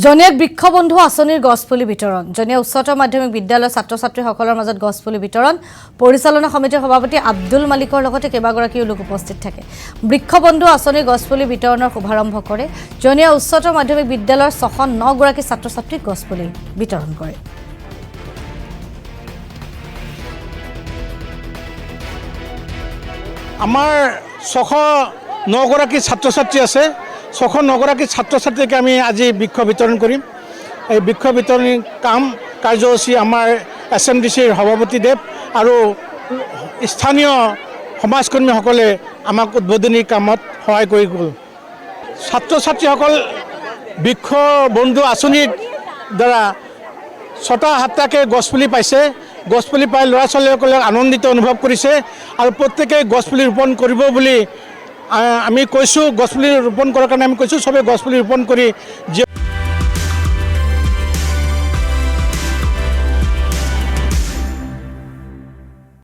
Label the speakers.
Speaker 1: জনীয়া বৃক্ষবন্ধু আঁচনিৰ গছপুলি বিতৰণ জনীয়া উচ্চতৰ মাধ্যমিক বিদ্যালয়ৰ ছাত্ৰ-ছাত্ৰীসকলৰ মাজত গছপুলি বিতৰণ পৰিচালনা সমিতিৰ সভাপতি আব্দুল মালিকৰ লগতে কেইবাগৰাকীও লোক উপস্থিত থাকে বৃক্ষবন্ধু আঁচনিৰ গছপুলি বিতৰণৰ শুভাৰম্ভ কৰে জনীয়া উচ্চতৰ মাধ্যমিক বিদ্যালয়ৰ 609 গৰাকী ছাত্ৰ-ছাত্ৰীক গছপুলি বিতৰণ কৰে
Speaker 2: আমাৰ 609 গৰাকী ছাত্ৰ-ছাত্ৰী আছে 609 গৰাকী ছাত্ৰ-ছাত্ৰীকে আমি আজি বৃক্ষ বিতৰণ কৰিম এই বৃক্ষ বিতৰণী কাৰ্যসূচী আমাৰ এছএমডিচিৰ সভাপতিদেৱ আৰু স্থানীয় সমাজকৰ্মীসকলে আমাক উদ্বোধনী কামত সহায় কৰি গ'ল ছাত্ৰ-ছাত্ৰীসকল বৃক্ষ বন্ধু আঁচনিৰ দ্বাৰা 6টা-7টাকৈ গছপুলি পাইছে গছপুলি পাই ল'ৰা ছোৱালীসকলে আনন্দিত অনুভৱ কৰিছে আৰু প্ৰত্যেকেই গছপুলি ৰোপণ কৰিব বুলি আমি কৈছোঁ গছপুলি ৰোপণ কৰাৰ কাৰণে আমি কৈছোঁ চবে গছপুলি ৰোপণ কৰি